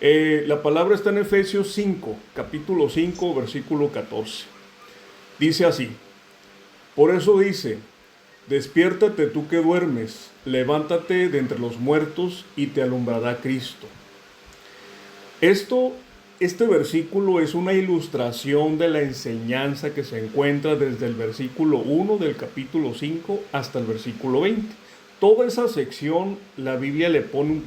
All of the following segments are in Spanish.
La palabra está en Efesios 5, capítulo 5, versículo 14. Dice así: por eso dice, despiértate tú que duermes, levántate de entre los muertos y te alumbrará Cristo. Este versículo es una ilustración de la enseñanza que se encuentra desde el versículo 1 del capítulo 5 hasta el versículo 20. Toda esa sección la Biblia le pone,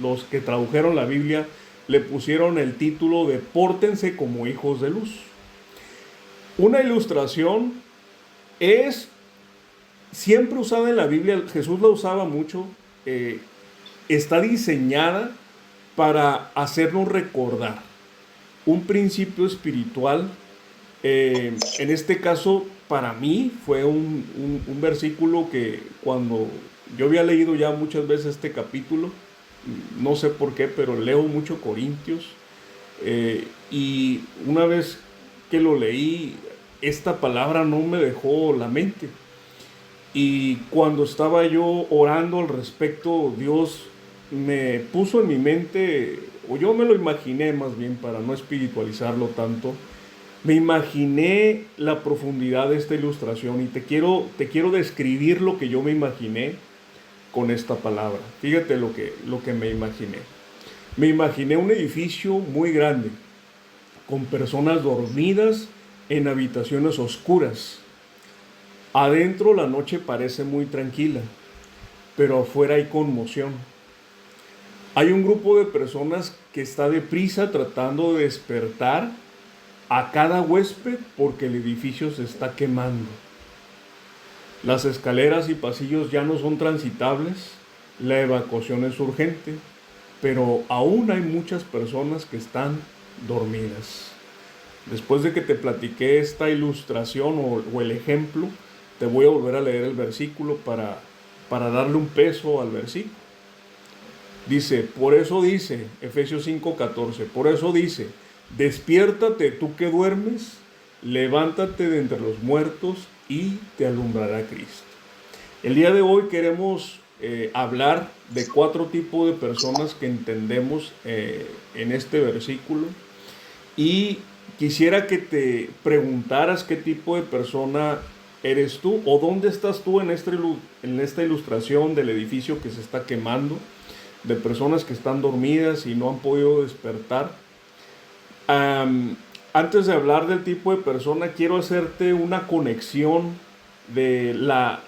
los que tradujeron la Biblia le pusieron el título de Pórtense como hijos de luz. Una ilustración es siempre usada en la Biblia, Jesús la usaba mucho, está diseñada para hacernos recordar un principio espiritual. En este caso, para mí, fue un versículo que cuando yo había leído ya muchas veces este capítulo, no sé por qué, pero leo mucho Corintios, y una vez que lo leí, esta palabra no me dejó la mente. Y cuando estaba yo orando al respecto, Dios me puso en mi mente, o yo me lo imaginé más bien para no espiritualizarlo tanto, me imaginé la profundidad de esta ilustración y te quiero describir lo que yo me imaginé con esta palabra. Fíjate lo que me imaginé. Me imaginé un edificio muy grande, con personas dormidas en habitaciones oscuras. Adentro la noche parece muy tranquila, pero afuera hay conmoción. Hay un grupo de personas que está deprisa tratando de despertar a cada huésped porque el edificio se está quemando. Las escaleras y pasillos ya no son transitables, la evacuación es urgente, pero aún hay muchas personas que están dormidas. Después de que te platiqué esta ilustración o el ejemplo, te voy a volver a leer el versículo para darle un peso al versículo. Dice, por eso dice, Efesios 5:14, por eso dice, despiértate tú que duermes, levántate de entre los muertos y te alumbrará Cristo. El día de hoy queremos hablar de 4 tipos de personas que entendemos en este versículo, y quisiera que te preguntaras qué tipo de persona eres tú o dónde estás tú en esta ilustración del edificio que se está quemando, de personas que están dormidas y no han podido despertar. Antes de hablar del tipo de persona, quiero hacerte una conexión de la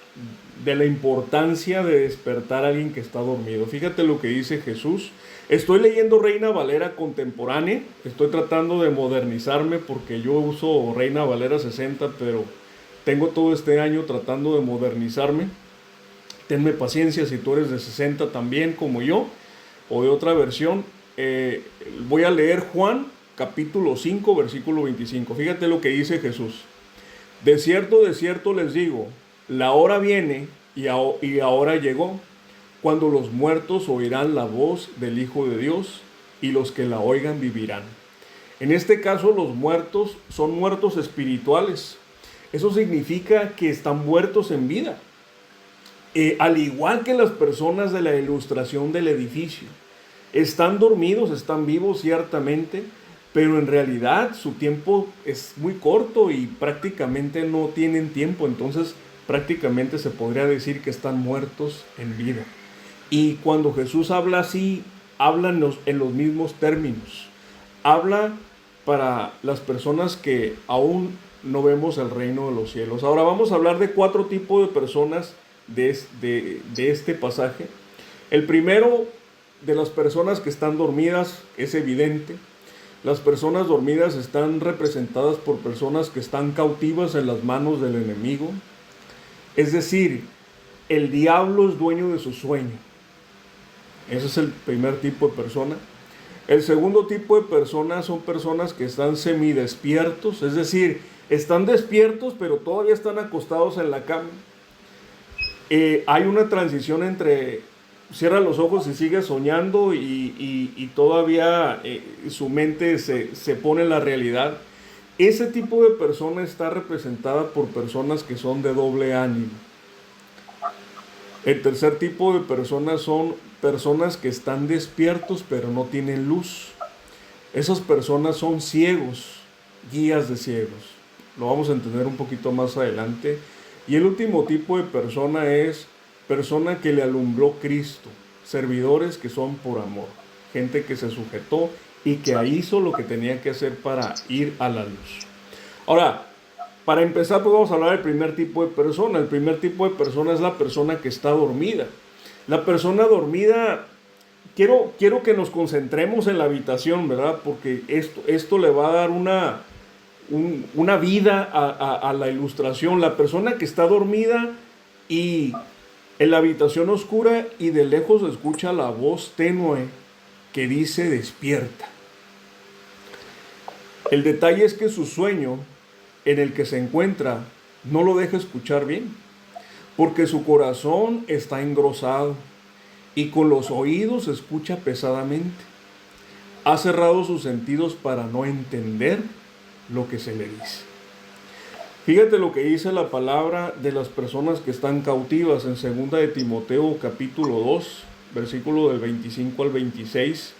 importancia de despertar a alguien que está dormido. Fíjate lo que dice Jesús. Estoy leyendo Reina Valera contemporánea. Estoy tratando de modernizarme porque yo uso Reina Valera 60, pero tengo todo este año tratando de modernizarme. Tenme paciencia si tú eres de 60 también como yo, o de otra versión. Voy a leer Juan capítulo 5, versículo 25. Fíjate lo que dice Jesús. De cierto les digo, la hora viene y ahora llegó, cuando los muertos oirán la voz del Hijo de Dios, y los que la oigan vivirán. En este caso, los muertos son muertos espirituales. Eso significa que están muertos en vida. Al igual que las personas de la ilustración del edificio, están dormidos, están vivos ciertamente, pero en realidad su tiempo es muy corto y prácticamente no tienen tiempo. Entonces prácticamente se podría decir que están muertos en vida. Y cuando Jesús habla así, habla en los mismos términos. Habla para las personas que aún no vemos el reino de los cielos. Ahora vamos a hablar de 4 tipos de personas de este pasaje. El primero, de las personas que están dormidas, es evidente. Las personas dormidas están representadas por personas que están cautivas en las manos del enemigo. Es decir, el diablo es dueño de su sueño. Ese es el primer tipo de persona. El segundo tipo de personas son personas que están semidespiertos, es decir, están despiertos pero todavía están acostados en la cama. Hay una transición entre cierra los ojos y sigue soñando y todavía su mente se pone en la realidad. Ese tipo de persona está representada por personas que son de doble ánimo. El tercer tipo de personas son personas que están despiertos pero no tienen luz. Esas personas son ciegos, guías de ciegos. Lo vamos a entender un poquito más adelante. Y el último tipo de persona es persona que le alumbró Cristo, servidores que son por amor, gente que se sujetó y que hizo lo que tenía que hacer para ir a la luz. Ahora, para empezar, pues vamos a hablar del primer tipo de persona. El primer tipo de persona es la persona que está dormida. La persona dormida, quiero que nos concentremos en la habitación, ¿verdad? Porque esto le va a dar una vida a la ilustración. La persona que está dormida y en la habitación oscura y de lejos escucha la voz tenue que dice despierta. El detalle es que su sueño en el que se encuentra no lo deja escuchar bien, porque su corazón está engrosado y con los oídos escucha pesadamente. Ha cerrado sus sentidos para no entender lo que se le dice. Fíjate lo que dice la palabra de las personas que están cautivas en 2 de Timoteo capítulo 2, versículo del 25 al 26.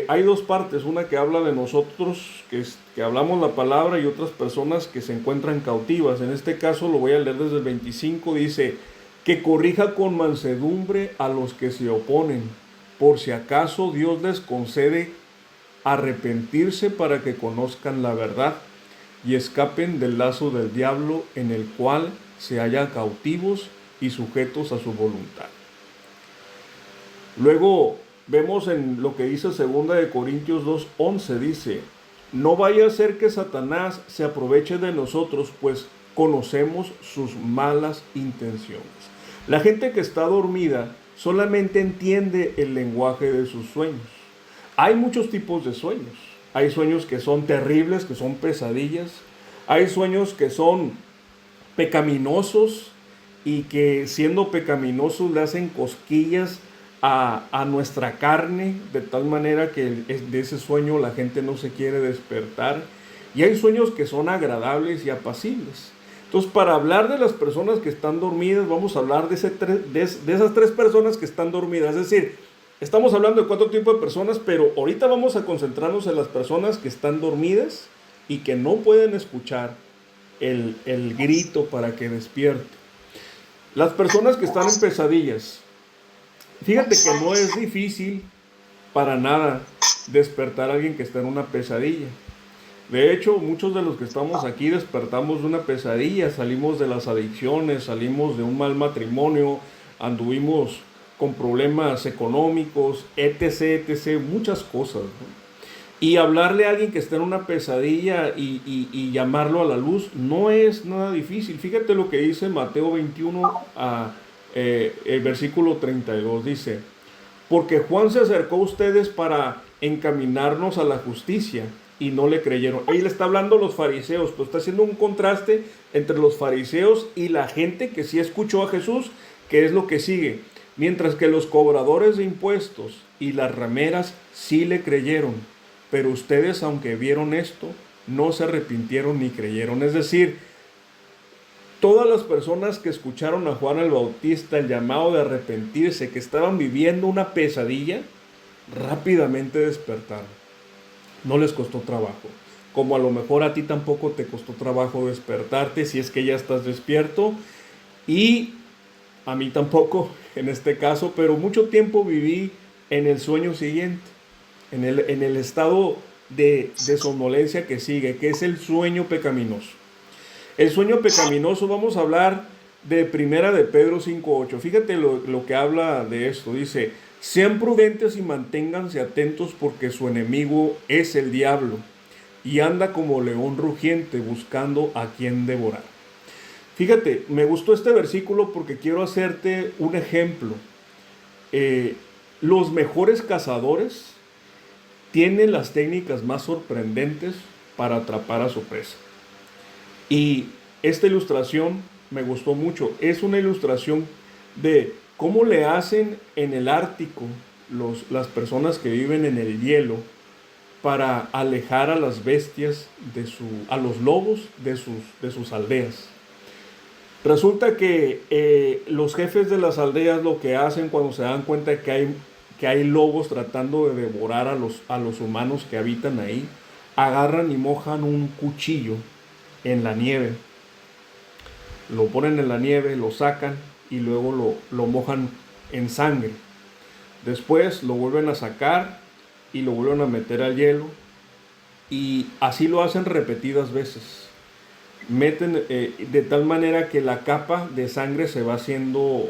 Hay dos partes, una que habla de nosotros, que hablamos la palabra, y otras personas que se encuentran cautivas. En este caso lo voy a leer desde el 25, dice, que corrija con mansedumbre a los que se oponen, por si acaso Dios les concede arrepentirse para que conozcan la verdad y escapen del lazo del diablo en el cual se hallan cautivos y sujetos a su voluntad. Luego vemos en lo que dice 2 de Corintios 2:11, dice, no vaya a ser que Satanás se aproveche de nosotros, pues conocemos sus malas intenciones. La gente que está dormida solamente entiende el lenguaje de sus sueños. Hay muchos tipos de sueños. Hay sueños que son terribles, que son pesadillas. Hay sueños que son pecaminosos y que siendo pecaminosos le hacen cosquillas a nuestra carne, de tal manera que de ese sueño la gente no se quiere despertar. Y hay sueños que son agradables y apacibles. Entonces, para hablar de las personas que están dormidas, vamos a hablar de esas tres personas que están dormidas. Es decir, estamos hablando de 4 tipos de personas, pero ahorita vamos a concentrarnos en las personas que están dormidas y que no pueden escuchar el grito para que despierte. Las personas que están en pesadillas. Fíjate que no es difícil para nada despertar a alguien que está en una pesadilla. De hecho, muchos de los que estamos aquí despertamos de una pesadilla, salimos de las adicciones, salimos de un mal matrimonio, anduvimos con problemas económicos, etc., muchas cosas, ¿no? Y hablarle a alguien que está en una pesadilla y llamarlo a la luz no es nada difícil. Fíjate lo que dice Mateo 21, el versículo 32, dice, porque Juan se acercó a ustedes para encaminarnos a la justicia y no le creyeron. Ahí le está hablando a los fariseos, pero está haciendo un contraste entre los fariseos y la gente que sí escuchó a Jesús, que es lo que sigue. Mientras que los cobradores de impuestos y las rameras sí le creyeron, pero ustedes, aunque vieron esto, no se arrepintieron ni creyeron. Es decir, todas las personas que escucharon a Juan el Bautista, el llamado de arrepentirse, que estaban viviendo una pesadilla, rápidamente despertaron. No les costó trabajo. Como a lo mejor a ti tampoco te costó trabajo despertarte si es que ya estás despierto. Y a mí tampoco en este caso, pero mucho tiempo viví en el sueño siguiente, en el estado de somnolencia que sigue, que es el sueño pecaminoso. El sueño pecaminoso, vamos a hablar de Primera de Pedro 5:8. Fíjate lo que habla de esto. Dice, sean prudentes y manténganse atentos porque su enemigo es el diablo y anda como león rugiente buscando a quien devorar. Fíjate, me gustó este versículo porque quiero hacerte un ejemplo. Los mejores cazadores tienen las técnicas más sorprendentes para atrapar a su presa. Y esta ilustración me gustó mucho. Es una ilustración de cómo le hacen en el Ártico las personas que viven en el hielo para alejar a las bestias, a los lobos de sus aldeas. Resulta que los jefes de las aldeas lo que hacen cuando se dan cuenta que hay lobos tratando de devorar a los humanos que habitan ahí, agarran y mojan un cuchillo en la nieve. Lo ponen en la nieve, lo sacan y luego lo mojan en sangre. Después lo vuelven a sacar y lo vuelven a meter al hielo. Y así lo hacen repetidas veces. Meten de tal manera que la capa de sangre se va haciendo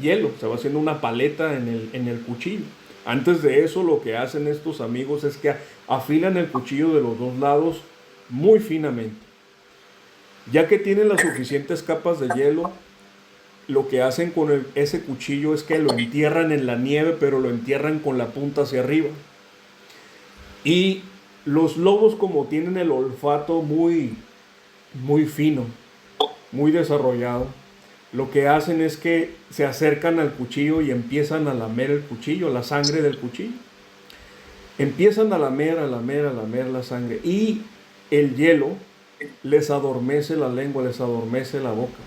hielo, se va haciendo una paleta en el cuchillo. Antes de eso, lo que hacen estos amigos es que afilan el cuchillo de los dos lados muy finamente. Ya que tienen las suficientes capas de hielo, lo que hacen con ese cuchillo es que lo entierran en la nieve, pero lo entierran con la punta hacia arriba. Y los lobos, como tienen el olfato muy fino, muy desarrollado, lo que hacen es que se acercan al cuchillo y empiezan a lamer el cuchillo, la sangre del cuchillo. Empiezan a lamer la sangre. Y el hielo les adormece la lengua, les adormece la boca.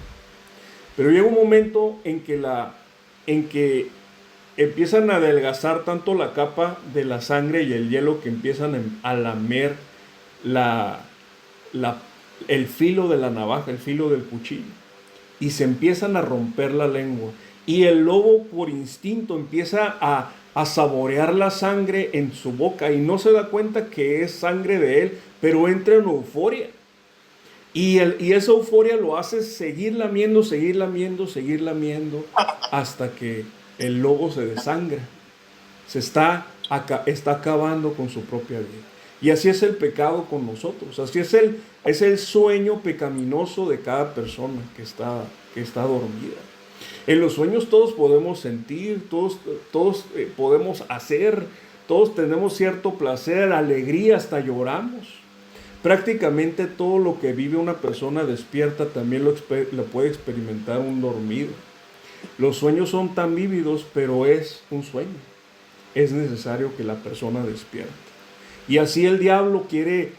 Pero llega un momento en que empiezan a adelgazar tanto la capa de la sangre y el hielo que empiezan a lamer el filo de la navaja, el filo del cuchillo. Y se empiezan a romper la lengua. Y el lobo por instinto empieza a saborear la sangre en su boca y no se da cuenta que es sangre de él, pero entra en euforia. Y esa euforia lo hace seguir lamiendo, hasta que el lobo se desangra. Está acabando con su propia vida. Y así es el pecado con nosotros. Así es el sueño pecaminoso de cada persona que está dormida. En los sueños todos podemos sentir, todos podemos hacer, todos tenemos cierto placer, alegría, hasta lloramos. Prácticamente todo lo que vive una persona despierta también lo puede experimentar un dormido. Los sueños son tan vívidos, pero es un sueño. Es necesario que la persona despierte. Y así el diablo quiere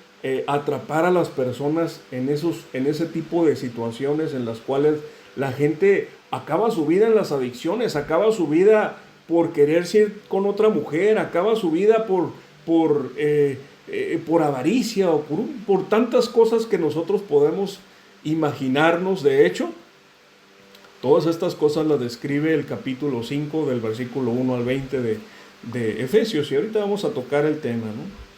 atrapar a las personas en ese tipo de situaciones en las cuales la gente acaba su vida en las adicciones, acaba su vida por quererse ir con otra mujer, acaba su vida por avaricia o por tantas cosas que nosotros podemos imaginarnos. De hecho, todas estas cosas las describe el capítulo 5 del versículo 1 al 20 de Efesios, y ahorita vamos a tocar el tema, ¿no?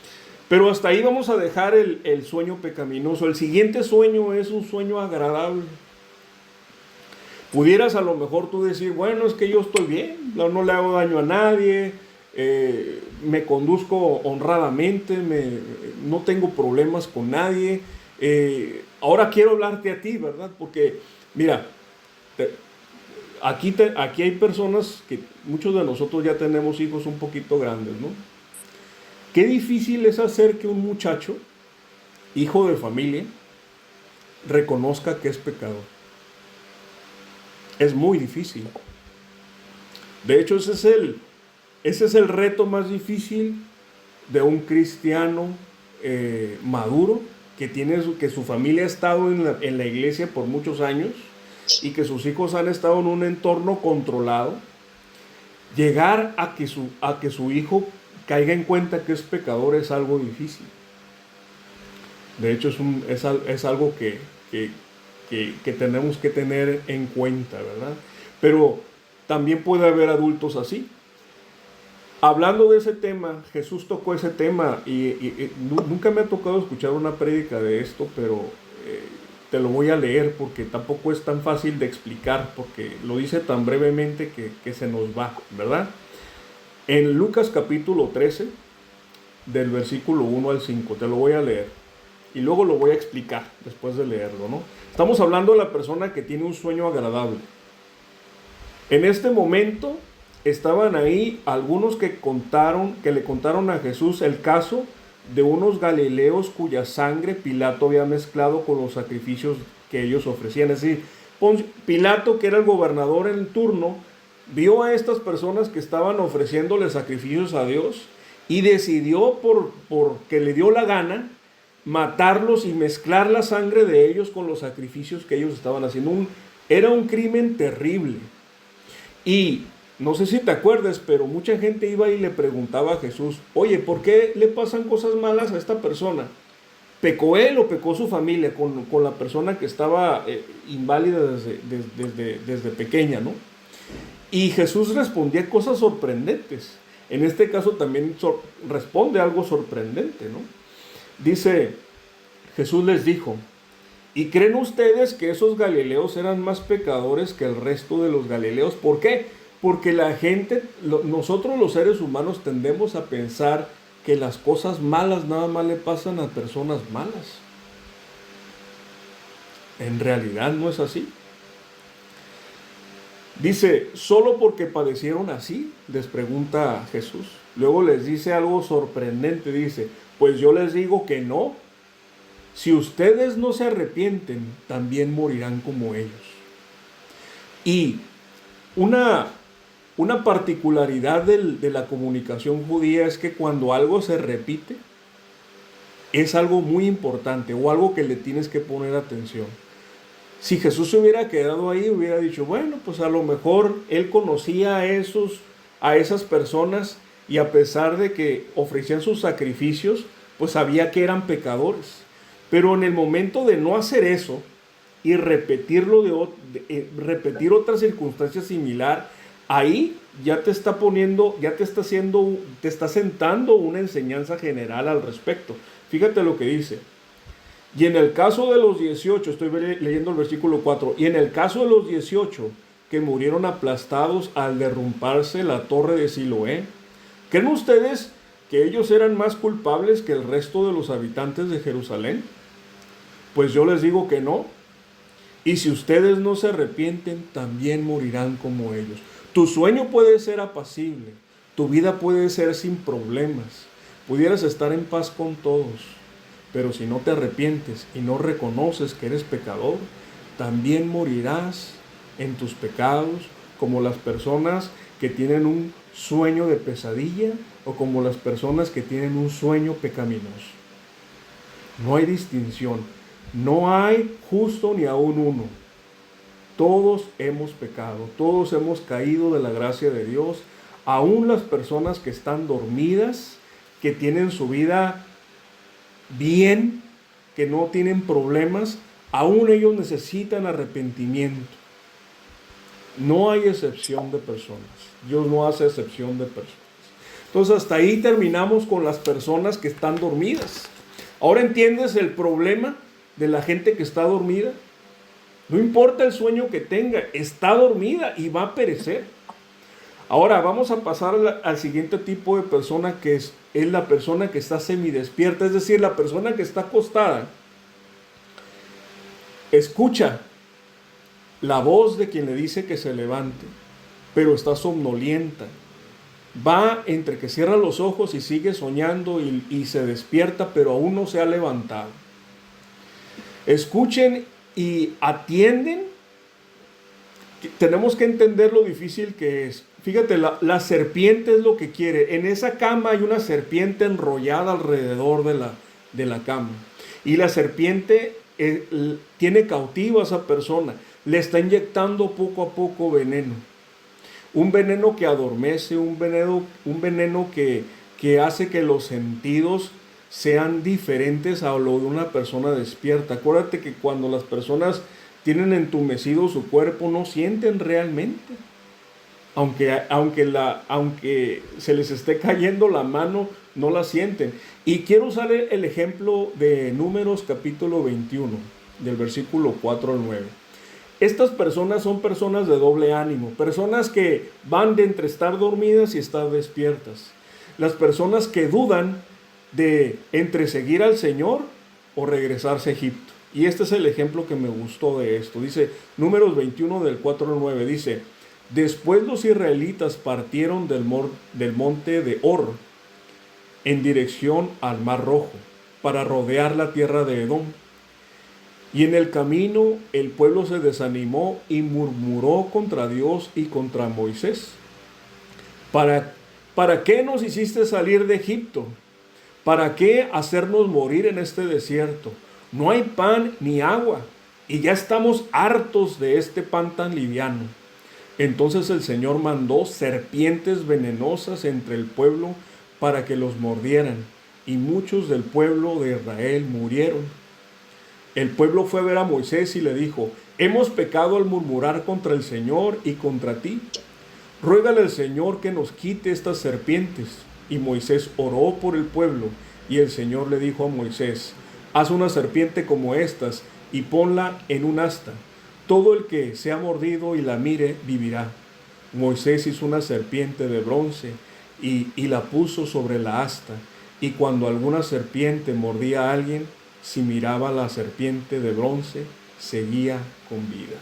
Pero hasta ahí vamos a dejar el sueño pecaminoso. El siguiente sueño es un sueño agradable. Pudieras a lo mejor tú decir, bueno, es que yo estoy bien, no le hago daño a nadie, me conduzco honradamente, no tengo problemas con nadie. Ahora quiero hablarte a ti, ¿verdad? Porque, mira, aquí hay personas que muchos de nosotros ya tenemos hijos un poquito grandes, ¿no? Qué difícil es hacer que un muchacho, hijo de familia, reconozca que es pecador. Es muy difícil. De hecho, ese es el reto más difícil de un cristiano maduro, que su familia ha estado en la iglesia por muchos años y que sus hijos han estado en un entorno controlado. Llegar a que su hijo caiga en cuenta que es pecador es algo difícil. De hecho, es algo que tenemos que tener en cuenta, ¿verdad? Pero también puede haber adultos así. Hablando de ese tema, Jesús tocó ese tema y nunca me ha tocado escuchar una prédica de esto, pero te lo voy a leer porque tampoco es tan fácil de explicar, porque lo dice tan brevemente que se nos va, ¿verdad? En Lucas capítulo 13, del versículo 1 al 5, te lo voy a leer y luego lo voy a explicar después de leerlo, ¿no? Estamos hablando de la persona que tiene un sueño agradable. En este momento estaban ahí algunos que le contaron a Jesús el caso de unos galileos cuya sangre Pilato había mezclado con los sacrificios que ellos ofrecían. Es decir, Pilato, que era el gobernador en turno, vio a estas personas que estaban ofreciéndole sacrificios a Dios y decidió, porque le dio la gana, matarlos y mezclar la sangre de ellos con los sacrificios que ellos estaban haciendo. Era un crimen terrible. Y no sé si te acuerdas, pero mucha gente iba y le preguntaba a Jesús, oye, ¿por qué le pasan cosas malas a esta persona? ¿Pecó él o pecó su familia con la persona que estaba inválida desde pequeña, ¿no? Y Jesús respondía cosas sorprendentes. En este caso también responde algo sorprendente, ¿no? Dice, Jesús les dijo, ¿y creen ustedes que esos galileos eran más pecadores que el resto de los galileos? ¿Por qué? Porque la gente, nosotros los seres humanos tendemos a pensar que las cosas malas nada más le pasan a personas malas. En realidad no es así. Dice, ¿solo porque padecieron así? Les pregunta Jesús. Luego les dice algo sorprendente, dice, pues yo les digo que no. Si ustedes no se arrepienten, también morirán como ellos. Y una particularidad de la comunicación judía es que cuando algo se repite, es algo muy importante o algo que le tienes que poner atención. Si Jesús se hubiera quedado ahí, hubiera dicho, bueno, pues a lo mejor él conocía a esas personas y a pesar de que ofrecían sus sacrificios, pues sabía que eran pecadores. Pero en el momento de no hacer eso y repetirlo repetir otra circunstancia similar, ahí ya te está poniendo, ya te está sentando una enseñanza general al respecto. Fíjate lo que dice. Y en el caso de los 18, estoy leyendo el versículo 4, y en el caso de los 18 que murieron aplastados al derrumbarse la torre de Siloé, ¿creen ustedes que ellos eran más culpables que el resto de los habitantes de Jerusalén? Pues yo les digo que no. Y si ustedes no se arrepienten, también morirán como ellos. Tu sueño puede ser apacible, tu vida puede ser sin problemas, pudieras estar en paz con todos. Pero si no te arrepientes y no reconoces que eres pecador, también morirás en tus pecados, como las personas que tienen un sueño de pesadilla o como las personas que tienen un sueño pecaminoso. No hay distinción, no hay justo ni aún uno. Todos hemos pecado, todos hemos caído de la gracia de Dios, aún las personas que están dormidas, que tienen su vida bien, que no tienen problemas, aún ellos necesitan arrepentimiento. No hay excepción de personas. Dios no hace excepción de personas. Entonces hasta ahí terminamos con las personas que están dormidas. Ahora entiendes el problema de la gente que está dormida. No importa el sueño que tenga, está dormida y va a perecer. Ahora vamos a pasar al siguiente tipo de persona, que es la persona que está semidespierta, es decir, la persona que está acostada. Escucha la voz de quien le dice que se levante, pero está somnolienta. Va entre que cierra los ojos y sigue soñando y se despierta, pero aún no se ha levantado. Escuchen y atienden. Tenemos que entender lo difícil que es. Fíjate, la serpiente es lo que quiere. En esa cama hay una serpiente enrollada alrededor de la cama. Y la serpiente tiene cautiva a esa persona. Le está inyectando poco a poco veneno. Un veneno que adormece, un veneno que hace que los sentidos sean diferentes a lo de una persona despierta. Acuérdate que cuando las personas tienen entumecido su cuerpo, no sienten realmente. Aunque se les esté cayendo la mano, no la sienten. Y quiero usar el ejemplo de Números capítulo 21, del versículo 4 al 9. Estas personas son personas de doble ánimo, personas que van de entre estar dormidas y estar despiertas. Las personas que dudan de entre seguir al Señor o regresarse a Egipto. Y este es el ejemplo que me gustó de esto. Dice Números 21 del 4 al 9, dice: después los israelitas partieron del monte de Hor en dirección al Mar Rojo para rodear la tierra de Edom. Y en el camino el pueblo se desanimó y murmuró contra Dios y contra Moisés. ¿Para qué nos hiciste salir de Egipto? ¿Para qué hacernos morir en este desierto? No hay pan ni agua. y ya estamos hartos de este pan tan liviano. Entonces el Señor mandó serpientes venenosas entre el pueblo para que los mordieran, y muchos del pueblo de Israel murieron. El pueblo fue a ver a Moisés y le dijo: hemos pecado al murmurar contra el Señor y contra ti. Ruégale al Señor que nos quite estas serpientes. Y Moisés oró por el pueblo, y el Señor le dijo a Moisés: haz una serpiente como estas y ponla en un asta. Todo el que sea mordido y la mire vivirá. Moisés hizo una serpiente de bronce y la puso sobre la asta. Y cuando alguna serpiente mordía a alguien, si miraba la serpiente de bronce, seguía con vida.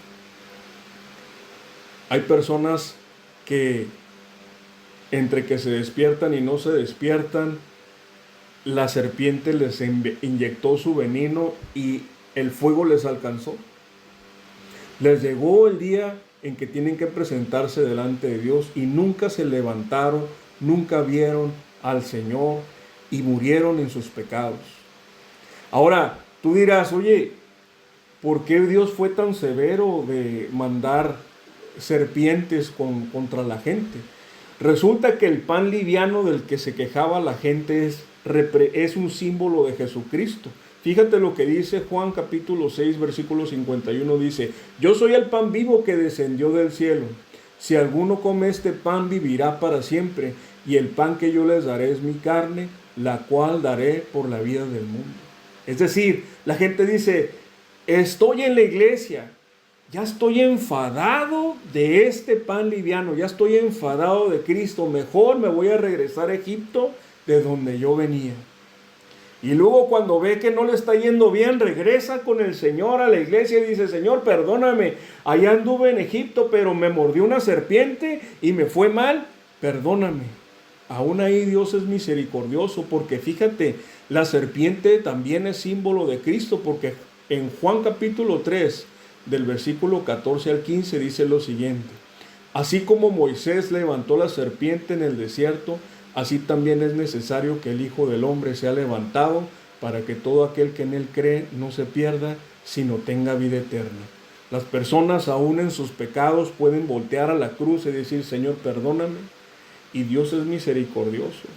Hay personas que entre que se despiertan y no se despiertan, la serpiente les inyectó su veneno y el fuego les alcanzó. Les llegó el día en que tienen que presentarse delante de Dios y nunca se levantaron, nunca vieron al Señor y murieron en sus pecados. Ahora, tú dirás: oye, ¿por qué Dios fue tan severo de mandar serpientes contra la gente? Resulta que el pan liviano del que se quejaba la gente es un símbolo de Jesucristo. Fíjate lo que dice Juan capítulo 6, versículo 51, dice: yo soy el pan vivo que descendió del cielo. Si alguno come este pan, vivirá para siempre, y el pan que yo les daré es mi carne, la cual daré por la vida del mundo. Es decir, la gente dice: estoy en la iglesia, ya estoy enfadado de este pan liviano, ya estoy enfadado de Cristo, mejor me voy a regresar a Egipto, de donde yo venía. Y luego cuando ve que no le está yendo bien, regresa con el Señor a la iglesia y dice: Señor, perdóname, allá anduve en Egipto, pero me mordió una serpiente y me fue mal, perdóname. Aún ahí Dios es misericordioso, porque fíjate, la serpiente también es símbolo de Cristo, porque en Juan capítulo 3, del versículo 14 al 15, dice lo siguiente: así como Moisés levantó la serpiente en el desierto, así también es necesario que el Hijo del Hombre sea levantado, para que todo aquel que en él cree no se pierda, sino tenga vida eterna. Las personas aún en sus pecados pueden voltear a la cruz y decir: Señor, perdóname. Y Dios es misericordioso.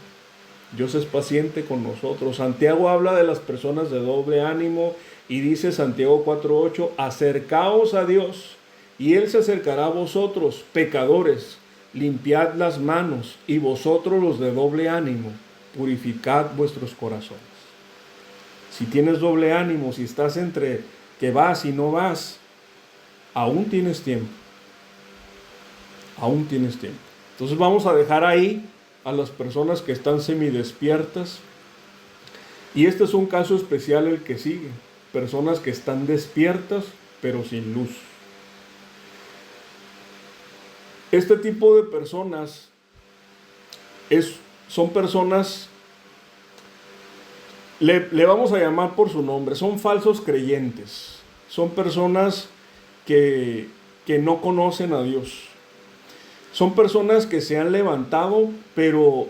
Dios es paciente con nosotros. Santiago habla de las personas de doble ánimo y dice Santiago 4:8: acercaos a Dios y Él se acercará a vosotros, pecadores. Limpiad las manos, y vosotros los de doble ánimo, purificad vuestros corazones. Si tienes doble ánimo, si estás entre que vas y no vas, aún tienes tiempo. Aún tienes tiempo. Entonces vamos a dejar ahí a las personas que están semidespiertas. Y este es un caso especial el que sigue. Personas que están despiertas, pero sin luz. Este tipo de personas son personas, le vamos a llamar por su nombre, son falsos creyentes. Son personas que no conocen a Dios. Son personas que se han levantado, pero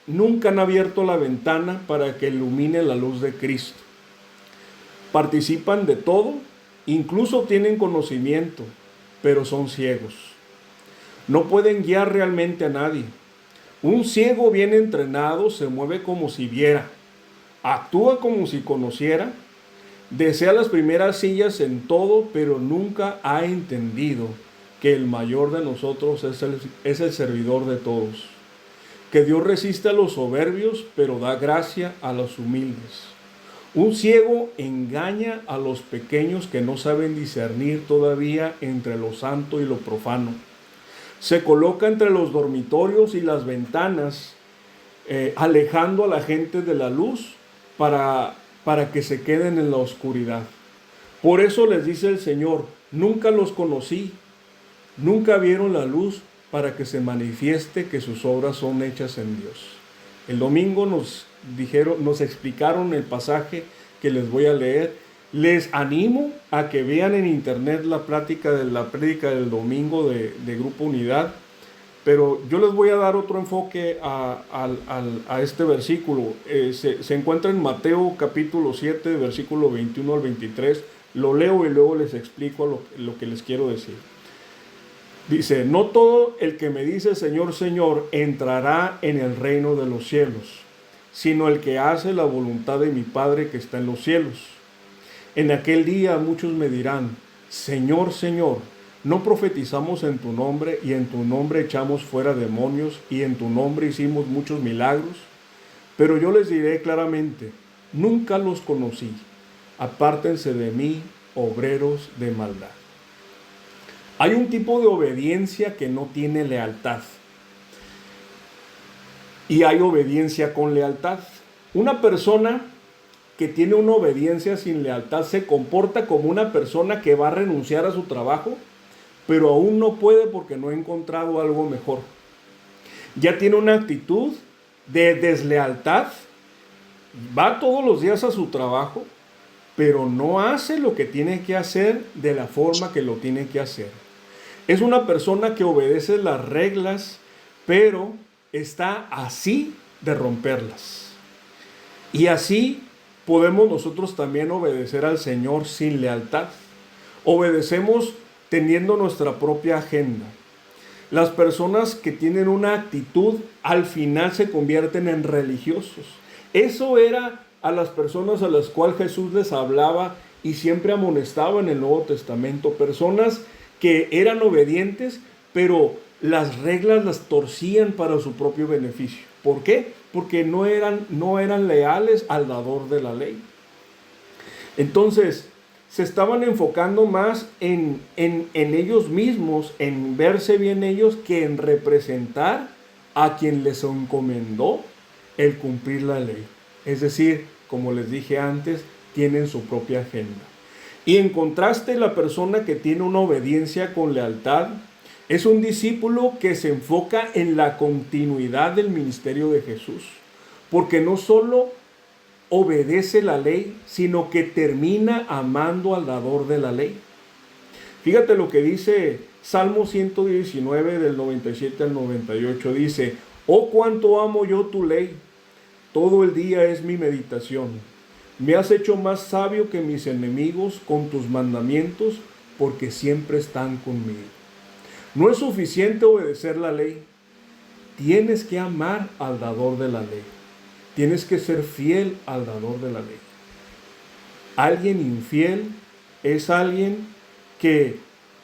nunca han abierto la ventana para que ilumine la luz de Cristo. Participan de todo, incluso tienen conocimiento, pero son ciegos. No pueden guiar realmente a nadie. Un ciego bien entrenado se mueve como si viera, actúa como si conociera, desea las primeras sillas en todo, pero nunca ha entendido que el mayor de nosotros es el servidor de todos. Que Dios resiste a los soberbios, pero da gracia a los humildes. Un ciego engaña a los pequeños que no saben discernir todavía entre lo santo y lo profano. Se coloca entre los dormitorios y las ventanas, alejando a la gente de la luz para que se queden en la oscuridad. Por eso les dice el Señor: nunca los conocí, nunca vieron la luz, para que se manifieste que sus obras son hechas en Dios. El domingo nos explicaron el pasaje que les voy a leer. Les animo a que vean en internet la prédica del domingo de Grupo Unidad, pero yo les voy a dar otro enfoque a este versículo. Se encuentra en Mateo capítulo 7, versículo 21 al 23. Lo leo y luego les explico lo que les quiero decir. Dice, no todo el que me dice Señor, Señor, entrará en el reino de los cielos, sino el que hace la voluntad de mi Padre que está en los cielos. En aquel día muchos me dirán, Señor, Señor, ¿no profetizamos en tu nombre y en tu nombre echamos fuera demonios y en tu nombre hicimos muchos milagros? Pero yo les diré claramente, nunca los conocí. Apártense de mí, obreros de maldad. Hay un tipo de obediencia que no tiene lealtad. Y hay obediencia con lealtad. Una persona que tiene una obediencia sin lealtad se comporta como una persona que va a renunciar a su trabajo, pero aún no puede porque no ha encontrado algo mejor. Ya tiene una actitud de deslealtad, va todos los días a su trabajo, pero no hace lo que tiene que hacer de la forma que lo tiene que hacer. Es una persona que obedece las reglas, pero está así de romperlas. Y así podemos nosotros también obedecer al Señor sin lealtad. Obedecemos teniendo nuestra propia agenda. Las personas que tienen una actitud al final se convierten en religiosos. Eso era a las personas a las cuales Jesús les hablaba y siempre amonestaba en el Nuevo Testamento. Personas que eran obedientes, pero las reglas las torcían para su propio beneficio. ¿Por qué? Porque no eran leales al dador de la ley. Entonces, se estaban enfocando más en ellos mismos, en verse bien ellos, que en representar a quien les encomendó el cumplir la ley. Es decir, como les dije antes, tienen su propia agenda. Y en contraste, la persona que tiene una obediencia con lealtad es un discípulo que se enfoca en la continuidad del ministerio de Jesús, porque no solo obedece la ley, sino que termina amando al dador de la ley. Fíjate lo que dice Salmo 119 del 97 al 98. Dice, oh cuánto amo yo tu ley, todo el día es mi meditación. Me has hecho más sabio que mis enemigos con tus mandamientos, porque siempre están conmigo. No es suficiente obedecer la ley, tienes que amar al dador de la ley. Tienes que ser fiel al dador de la ley. Alguien infiel es alguien que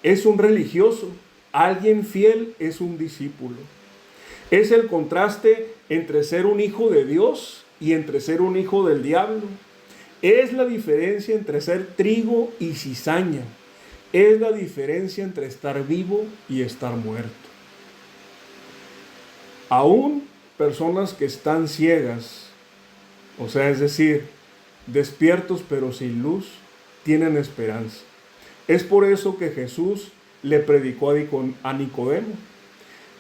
es un religioso. Alguien fiel es un discípulo. Es el contraste entre ser un hijo de Dios y entre ser un hijo del diablo. Es la diferencia entre ser trigo y cizaña. Es la diferencia entre estar vivo y estar muerto. Aún personas que están ciegas, o sea, es decir, despiertos pero sin luz, tienen esperanza. Es por eso que Jesús le predicó a Nicodemo.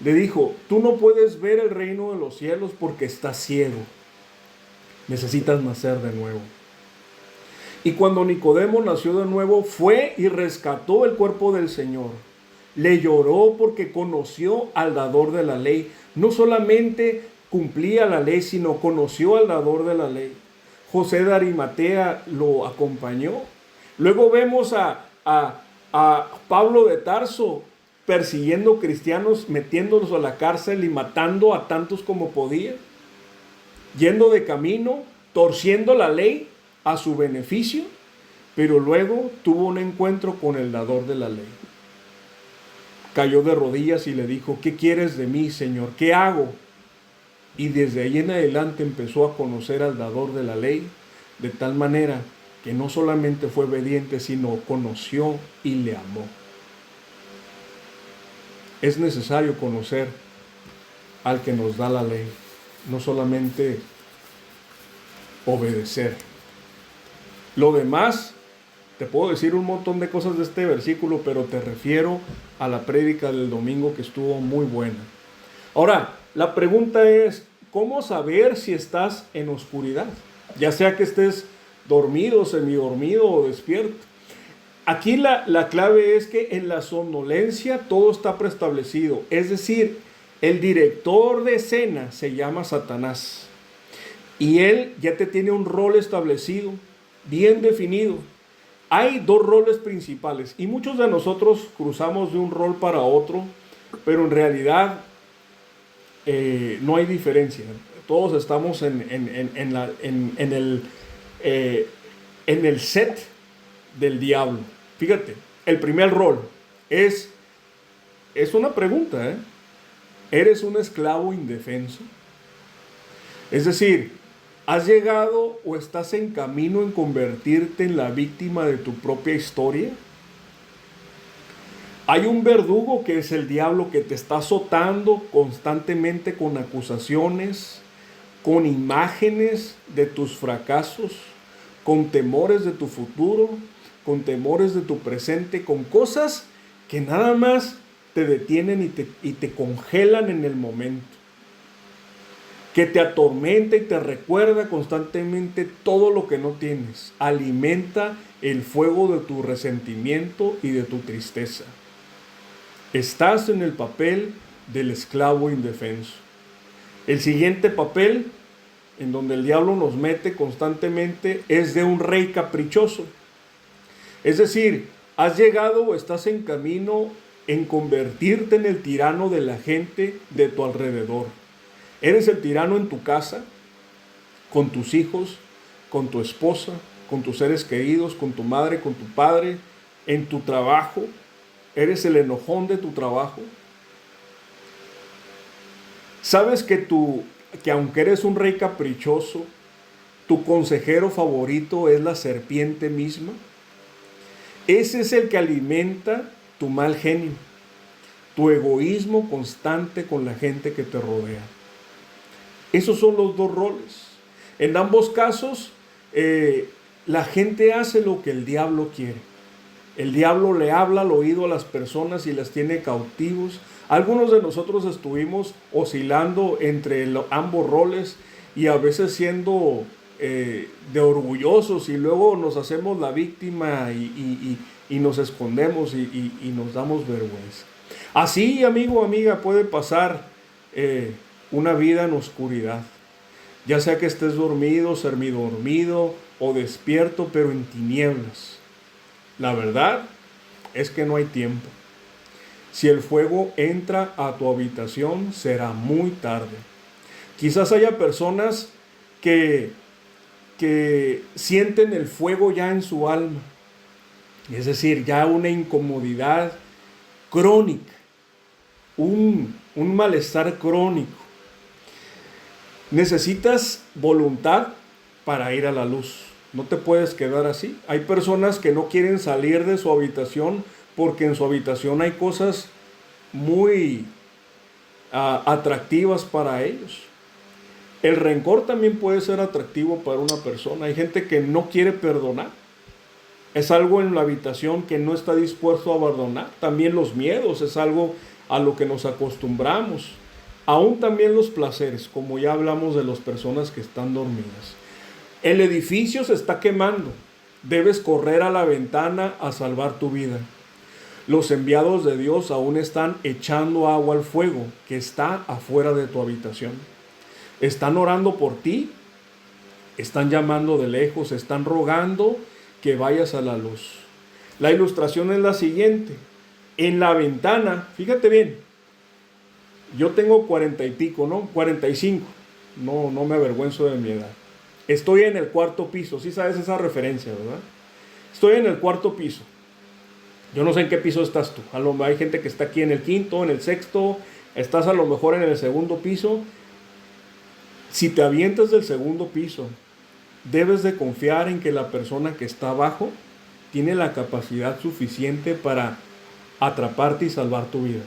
Le dijo, tú no puedes ver el reino de los cielos porque estás ciego. Necesitas nacer de nuevo. Y cuando Nicodemo nació de nuevo, fue y rescató el cuerpo del Señor. Le lloró porque conoció al dador de la ley. No solamente cumplía la ley, sino conoció al dador de la ley. José de Arimatea lo acompañó. Luego vemos a Pablo de Tarso persiguiendo cristianos, metiéndolos a la cárcel y matando a tantos como podía. Yendo de camino, torciendo la ley a su beneficio, pero luego tuvo un encuentro con el dador de la ley. Cayó de rodillas y le dijo, ¿qué quieres de mí, Señor? ¿Qué hago? Y desde ahí en adelante empezó a conocer al dador de la ley, de tal manera que no solamente fue obediente, sino conoció y le amó. Es necesario conocer al que nos da la ley, no solamente obedecer. Lo demás, te puedo decir un montón de cosas de este versículo, pero te refiero a la prédica del domingo que estuvo muy buena. Ahora, la pregunta es, ¿cómo saber si estás en oscuridad? Ya sea que estés dormido, semidormido o despierto. Aquí la clave es que en la somnolencia todo está preestablecido. Es decir, el director de escena se llama Satanás. Y él ya te tiene un rol establecido, bien definido. Hay dos roles principales y muchos de nosotros cruzamos de un rol para otro, pero en realidad no hay diferencia. Todos estamos eh, en el set del diablo. Fíjate, el primer rol es, es una pregunta, ¿eh? ¿Eres un esclavo indefenso? Es decir, ¿has llegado o estás en camino en convertirte en la víctima de tu propia historia? Hay un verdugo que es el diablo que te está azotando constantemente con acusaciones, con imágenes de tus fracasos, con temores de tu futuro, con temores de tu presente, con cosas que nada más te detienen y te congelan en el momento, que te atormenta y te recuerda constantemente todo lo que no tienes. Alimenta el fuego de tu resentimiento y de tu tristeza. Estás en el papel del esclavo indefenso. El siguiente papel en donde el diablo nos mete constantemente es de un rey caprichoso. Es decir, has llegado o estás en camino en convertirte en el tirano de la gente de tu alrededor. Eres el tirano en tu casa, con tus hijos, con tu esposa, con tus seres queridos, con tu madre, con tu padre, en tu trabajo. Eres el enojón de tu trabajo. ¿Sabes que aunque eres un rey caprichoso, tu consejero favorito es la serpiente misma? Ese es el que alimenta tu mal genio, tu egoísmo constante con la gente que te rodea. Esos son los dos roles. En ambos casos, la gente hace lo que el diablo quiere. El diablo le habla al oído a las personas y las tiene cautivos. Algunos de nosotros estuvimos oscilando entre ambos roles y a veces siendo de orgullosos y luego nos hacemos la víctima y nos escondemos y nos damos vergüenza. Así, amigo, amiga, puede pasar una vida en oscuridad. Ya sea que estés dormido, semidormido o despierto, pero en tinieblas. La verdad es que no hay tiempo. Si el fuego entra a tu habitación, será muy tarde. Quizás haya personas que sienten el fuego ya en su alma. Es decir, ya una incomodidad crónica, un malestar crónico. Necesitas voluntad para ir a la luz. No te puedes quedar así. Hay personas que no quieren salir de su habitación porque en su habitación hay cosas muy atractivas para ellos. El rencor también puede ser atractivo para una persona. Hay gente que no quiere perdonar. Es algo en la habitación que no está dispuesto a abandonar. También los miedos es algo a lo que nos acostumbramos. Aún también los placeres, como ya hablamos de las personas que están dormidas. El edificio se está quemando. Debes correr a la ventana a salvar tu vida. Los enviados de Dios aún están echando agua al fuego que está afuera de tu habitación. Están orando por ti, están llamando de lejos, están rogando que vayas a la luz. La ilustración es la siguiente. En la ventana, fíjate bien, yo tengo 40 y pico, ¿no? 45. No me avergüenzo de mi edad. Estoy en el cuarto piso, sí sabes esa referencia, ¿verdad? Estoy en el cuarto piso. Yo no sé en qué piso estás tú. A lo mejor hay gente que está aquí en el quinto, en el sexto, estás a lo mejor en el segundo piso. Si te avientas del segundo piso, debes de confiar en que la persona que está abajo tiene la capacidad suficiente para atraparte y salvar tu vida.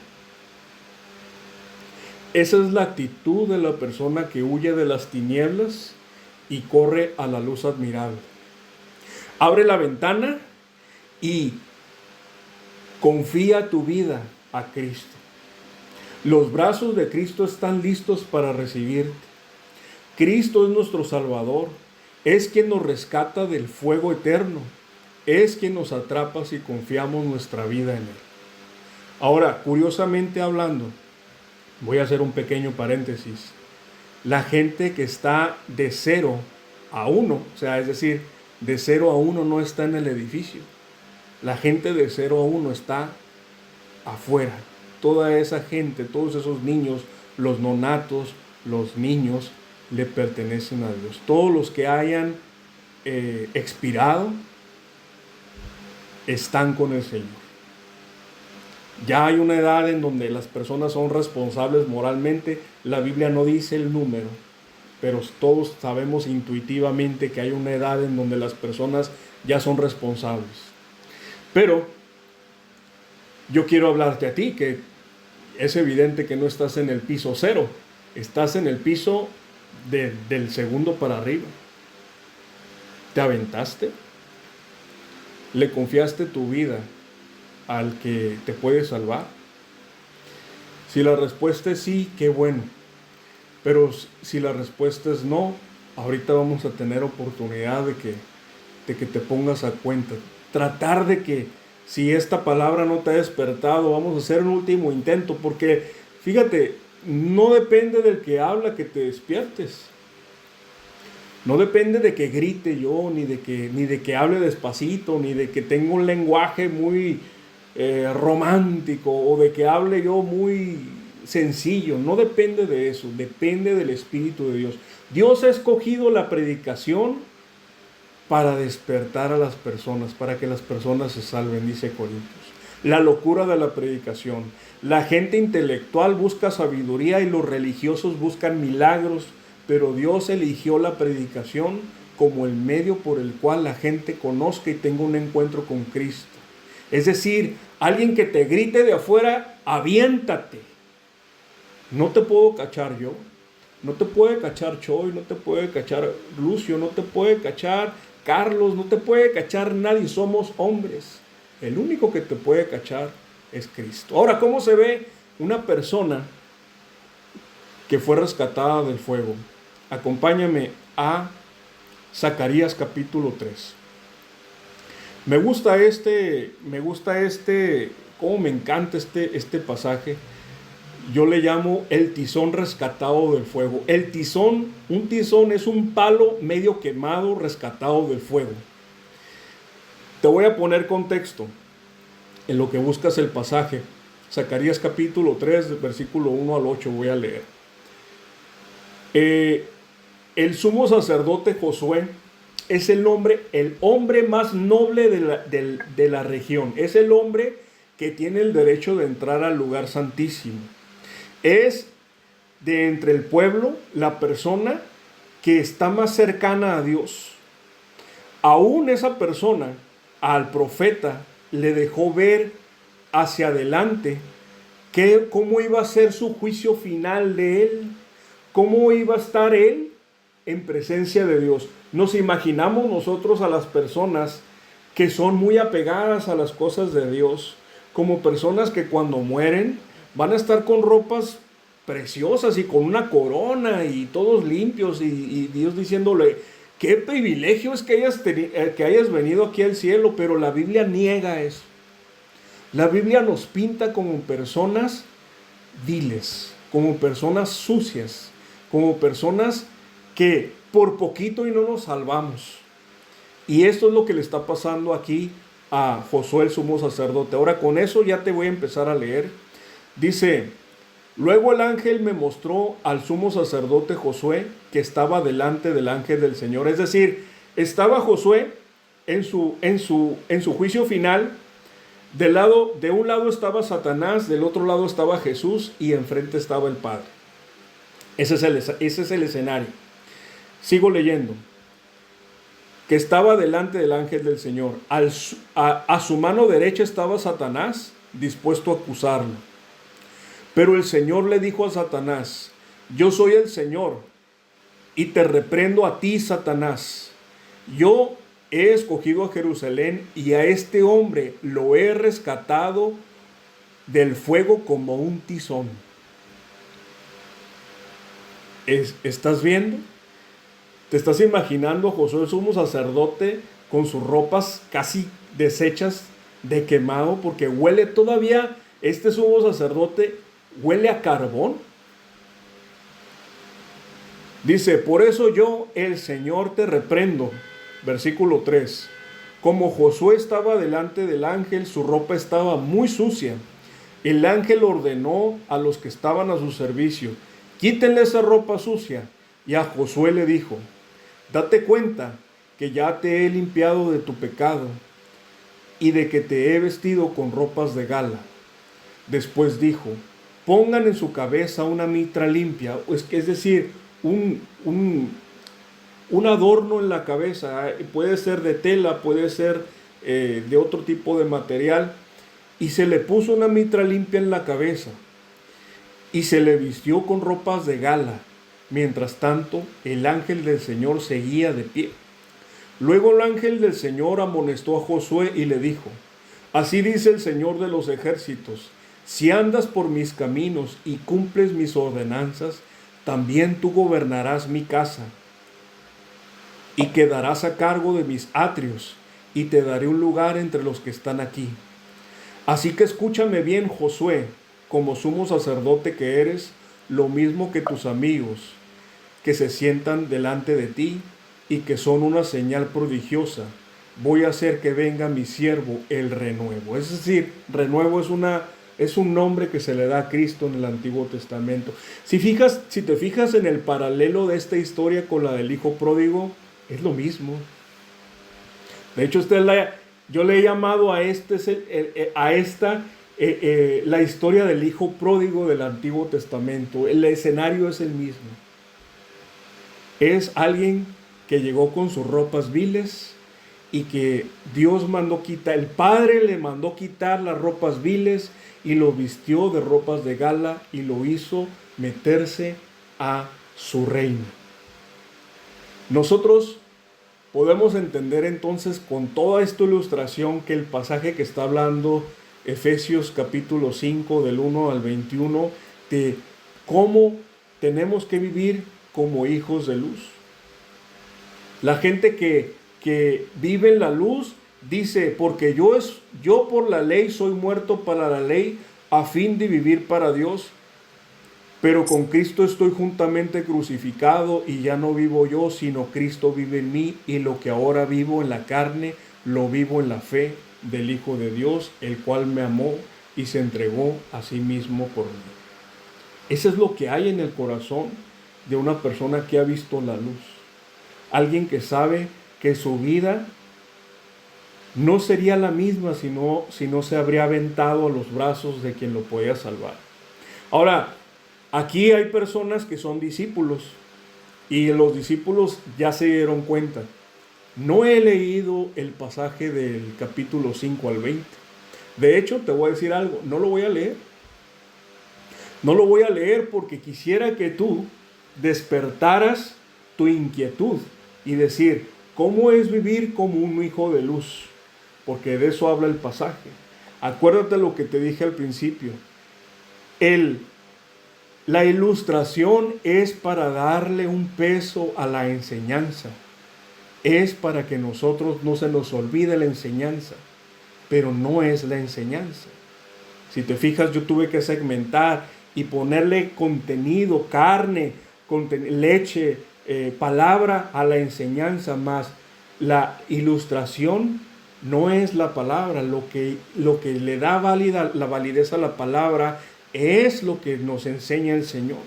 Esa es la actitud de la persona que huye de las tinieblas y corre a la luz admirable. Abre la ventana y confía tu vida a Cristo. Los brazos de Cristo están listos para recibirte. Cristo es nuestro Salvador. Es quien nos rescata del fuego eterno. Es quien nos atrapa si confiamos nuestra vida en Él. Ahora, curiosamente hablando, voy a hacer un pequeño paréntesis. La gente que está de 0 a 1, o sea, es decir, de 0 a 1 no está en el edificio. La gente de 0 a 1 está afuera. Toda esa gente, todos esos niños, los nonatos, los niños, le pertenecen a Dios. Todos los que hayan expirado están con el Señor. Ya hay una edad en donde las personas son responsables moralmente. La Biblia no dice el número, pero todos sabemos intuitivamente que hay una edad en donde las personas ya son responsables. Pero yo quiero hablarte a ti, que es evidente que no estás en el piso 0, estás en el piso del segundo para arriba. ¿Te aventaste? ¿Le confiaste tu vida al que te puede salvar? Si la respuesta es sí, qué bueno. Pero si la respuesta es no, ahorita vamos a tener oportunidad de que te pongas a cuenta. Tratar de que, si esta palabra no te ha despertado, vamos a hacer un último intento, porque fíjate, no depende del que habla que te despiertes. No depende de que grite yo, ni de que hable despacito, ni de que tenga un lenguaje muy romántico, o de que hable yo muy sencillo. No depende de eso, depende del Espíritu de Dios. Dios ha escogido la predicación para despertar a las personas, para que las personas se salven, dice Corintios. La locura de la predicación. La gente intelectual busca sabiduría y los religiosos buscan milagros, pero Dios eligió la predicación como el medio por el cual la gente conozca y tenga un encuentro con Cristo. Es decir, alguien que te grite de afuera, aviéntate. No te puedo cachar yo, no te puede cachar Choy, no te puede cachar Lucio, no te puede cachar Carlos, no te puede cachar nadie, somos hombres. El único que te puede cachar es Cristo. Ahora, ¿cómo se ve una persona que fue rescatada del fuego? Acompáñame a Zacarías capítulo 3. Me gusta cómo me encanta este pasaje. Yo le llamo el tizón rescatado del fuego. Un tizón es un palo medio quemado rescatado del fuego. Te voy a poner contexto en lo que buscas el pasaje. Zacarías capítulo 3, versículo 1 al 8 voy a leer. El sumo sacerdote Josué es el hombre más noble de la región. Es el hombre que tiene el derecho de entrar al lugar santísimo. Es de entre el pueblo la persona que está más cercana a Dios. Aún esa persona, al profeta, le dejó ver hacia adelante cómo iba a ser su juicio final de él, cómo iba a estar él en presencia de Dios. Nos imaginamos nosotros a las personas que son muy apegadas a las cosas de Dios como personas que cuando mueren van a estar con ropas preciosas y con una corona y todos limpios, y Dios diciéndole: qué privilegio es que hayas venido aquí al cielo. Pero la Biblia niega eso. La Biblia nos pinta como personas viles, como personas sucias, como personas que por poquito y no nos salvamos. Y esto es lo que le está pasando aquí a Josué, el sumo sacerdote. Ahora, con eso ya te voy a empezar a leer. Dice: luego el ángel me mostró al sumo sacerdote Josué, que estaba delante del ángel del Señor. Es decir, estaba Josué en su juicio final. De un lado estaba Satanás, del otro lado estaba Jesús, y enfrente estaba el Padre. Ese es el escenario. Sigo leyendo. Que estaba delante del ángel del Señor. A su mano derecha estaba Satanás, dispuesto a acusarlo. Pero el Señor le dijo a Satanás: yo soy el Señor, y te reprendo a ti, Satanás. Yo he escogido a Jerusalén, y a este hombre lo he rescatado del fuego como un tizón. ¿Estás viendo? ¿Te estás imaginando a Josué, el sumo sacerdote, con sus ropas casi deshechas de quemado? Porque huele todavía, este sumo sacerdote huele a carbón. Dice: por eso yo, el Señor, te reprendo. Versículo 3. Como Josué estaba delante del ángel, su ropa estaba muy sucia. El ángel ordenó a los que estaban a su servicio: quítenle esa ropa sucia. Y a Josué le dijo: date cuenta que ya te he limpiado de tu pecado y de que te he vestido con ropas de gala. Después dijo: pongan en su cabeza una mitra limpia, es decir, un adorno en la cabeza. Puede ser de tela, puede ser de otro tipo de material. Y se le puso una mitra limpia en la cabeza y se le vistió con ropas de gala. Mientras tanto, el ángel del Señor seguía de pie. Luego el ángel del Señor amonestó a Josué y le dijo: así dice el Señor de los ejércitos: si andas por mis caminos y cumples mis ordenanzas, también tú gobernarás mi casa y quedarás a cargo de mis atrios, y te daré un lugar entre los que están aquí. Así que escúchame bien, Josué, como sumo sacerdote que eres, lo mismo que tus amigos, que se sientan delante de ti y que son una señal prodigiosa. Voy a hacer que venga mi siervo, el renuevo. Es decir, renuevo es un nombre que se le da a Cristo en el Antiguo Testamento. Si te fijas en el paralelo de esta historia con la del hijo pródigo, es lo mismo. De hecho, yo le he llamado a la historia del hijo pródigo del Antiguo Testamento. El escenario es el mismo. Es alguien que llegó con sus ropas viles y que Dios mandó quitar. El Padre le mandó quitar las ropas viles y lo vistió de ropas de gala y lo hizo meterse a su reino. Nosotros podemos entender entonces con toda esta ilustración que el pasaje que está hablando Efesios capítulo 5 del 1 al 21 de cómo tenemos que vivir como hijos de luz. La gente que vive en la luz dice: porque yo por la ley soy muerto para la ley a fin de vivir para Dios. Pero con Cristo estoy juntamente crucificado y ya no vivo yo, sino Cristo vive en mí, y lo que ahora vivo en la carne, lo vivo en la fe del Hijo de Dios, el cual me amó y se entregó a sí mismo por mí. Eso es lo que hay en el corazón de una persona que ha visto la luz. Alguien que sabe que su vida no sería la misma si no se habría aventado a los brazos de quien lo podía salvar. Ahora, aquí hay personas que son discípulos y los discípulos ya se dieron cuenta. No he leído el pasaje del capítulo 5 al 20. De hecho, te voy a decir algo, no lo voy a leer. No lo voy a leer porque quisiera que tú despertaras tu inquietud y decir: ¿cómo es vivir como un hijo de luz? Porque de eso habla el pasaje. Acuérdate lo que te dije al principio. La ilustración es para darle un peso a la enseñanza. Es para que nosotros no se nos olvide la enseñanza, pero no es la enseñanza. Si te fijas, yo tuve que segmentar y ponerle contenido, carne, leche, palabra a la enseñanza, más la ilustración no es la palabra. Lo que le da la validez a la palabra es lo que nos enseña el Señor.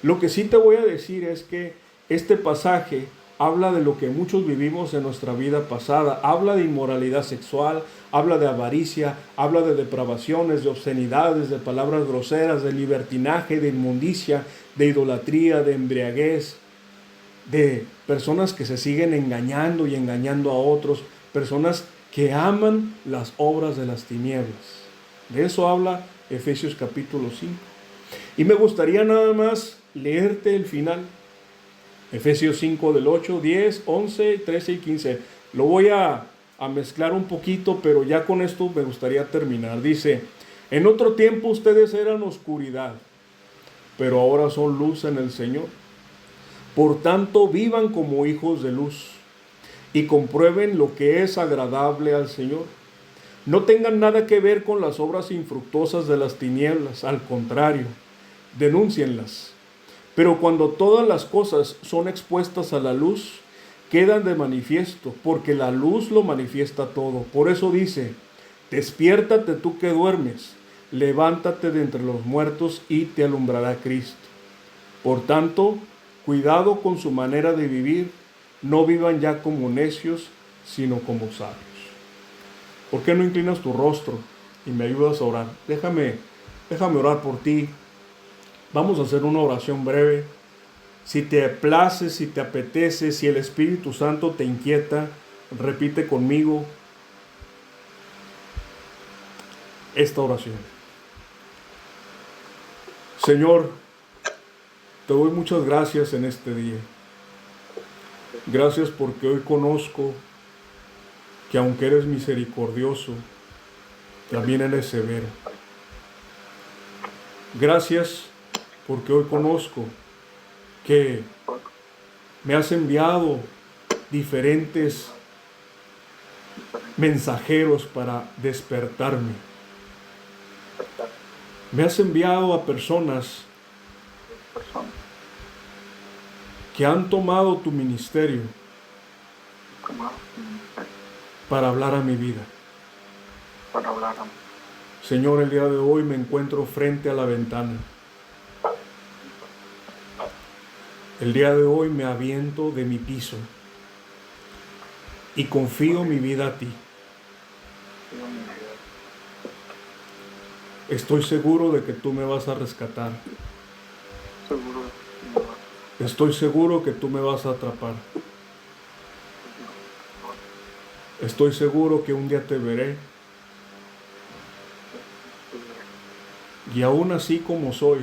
Lo que sí te voy a decir es que este pasaje habla de lo que muchos vivimos en nuestra vida pasada. Habla de inmoralidad sexual, habla de avaricia, habla de depravaciones, de obscenidades, de palabras groseras, de libertinaje, de inmundicia, de idolatría, de embriaguez, de personas que se siguen engañando y engañando a otros, personas que aman las obras de las tinieblas. De eso habla Efesios capítulo 5. Y me gustaría nada más leerte el final. Efesios 5 del 8, 10, 11, 13 y 15. Lo voy a mezclar un poquito, pero ya con esto me gustaría terminar. Dice: en otro tiempo ustedes eran oscuridad, pero ahora son luz en el Señor. Por tanto, vivan como hijos de luz y comprueben lo que es agradable al Señor. No tengan nada que ver con las obras infructuosas de las tinieblas, al contrario, denúncienlas. Pero cuando todas las cosas son expuestas a la luz, quedan de manifiesto, porque la luz lo manifiesta todo. Por eso dice, despiértate tú que duermes, levántate de entre los muertos y te alumbrará Cristo. Por tanto, cuidado con su manera de vivir, no vivan ya como necios, sino como sabios. ¿Por qué no inclinas tu rostro y me ayudas a orar? Déjame orar por ti. Vamos a hacer una oración breve. Si te place, si te apetece, si el Espíritu Santo te inquieta, repite conmigo esta oración. Señor, te doy muchas gracias en este día. Gracias porque hoy conozco que aunque eres misericordioso, también eres severo. Gracias porque hoy conozco que me has enviado diferentes mensajeros para despertarme. Me has enviado a personas que han tomado tu ministerio para hablar a mi vida. Señor, el día de hoy me encuentro frente a la ventana. El día de hoy me aviento de mi piso y confío mi vida a ti. Estoy seguro de que tú me vas a rescatar. Estoy seguro que tú me vas a atrapar. Estoy seguro que un día te veré. Y aún así como soy,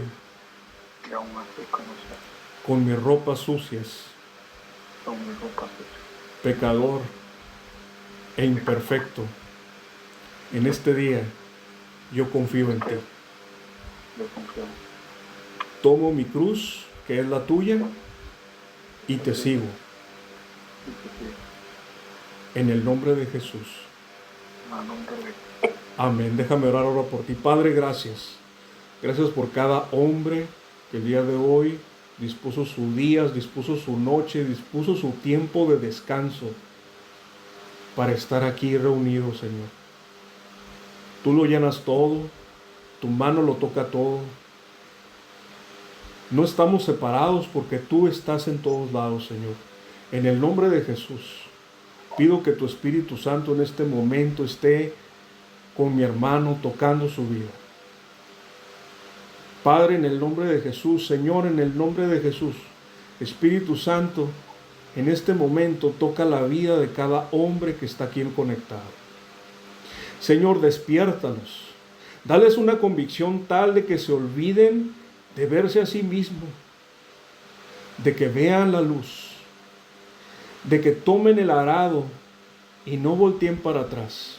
con mis ropas sucias, pecador e imperfecto, en este día yo confío en ti. Tomo mi cruz, que es la tuya, y te sigo. En el nombre de Jesús. Amén. Déjame orar ahora por ti. Padre, gracias. Gracias por cada hombre que el día de hoy dispuso sus días, dispuso su noche, dispuso su tiempo de descanso para estar aquí reunidos, Señor. Tú lo llenas todo, tu mano lo toca todo. No estamos separados porque tú estás en todos lados, Señor. En el nombre de Jesús, pido que tu Espíritu Santo en este momento esté con mi hermano tocando su vida. Padre, en el nombre de Jesús, Señor, en el nombre de Jesús, Espíritu Santo, en este momento toca la vida de cada hombre que está aquí conectado. Señor, despiértalos. Dales una convicción tal de que se olviden de verse a sí mismos, de que vean la luz, de que tomen el arado y no volteen para atrás,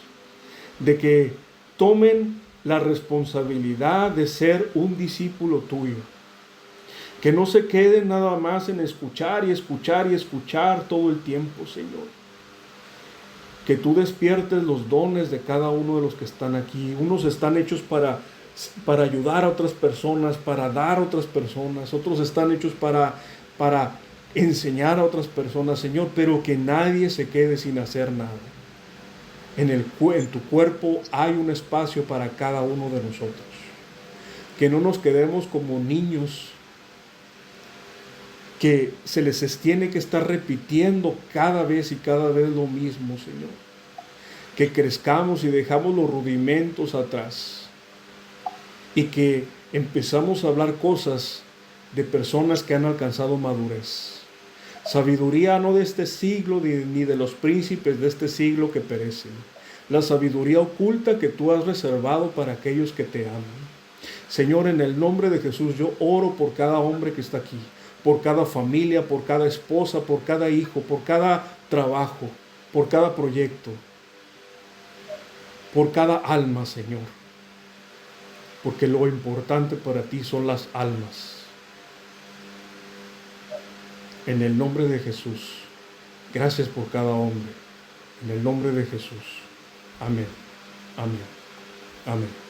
de que tomen la responsabilidad de ser un discípulo tuyo, que no se queden nada más en escuchar y escuchar y escuchar todo el tiempo, Señor. Que tú despiertes los dones de cada uno de los que están aquí. Unos están hechos para ayudar a otras personas, para dar a otras personas. Otros están hechos para enseñar a otras personas, Señor, pero que nadie se quede sin hacer nada. En tu cuerpo hay un espacio para cada uno de nosotros. Que no nos quedemos como niños que se les tiene que estar repitiendo cada vez lo mismo, Señor. Que crezcamos y dejamos los rudimentos atrás. Y que empezamos a hablar cosas de personas que han alcanzado madurez. Sabiduría no de este siglo ni de los príncipes de este siglo que perecen. La sabiduría oculta que tú has reservado para aquellos que te aman. Señor, en el nombre de Jesús, yo oro por cada hombre que está aquí, por cada familia, por cada esposa, por cada hijo, por cada trabajo, por cada proyecto, por cada alma, Señor. Porque lo importante para ti son las almas. En el nombre de Jesús, gracias por cada hombre. En el nombre de Jesús. Amén. Amén. Amén.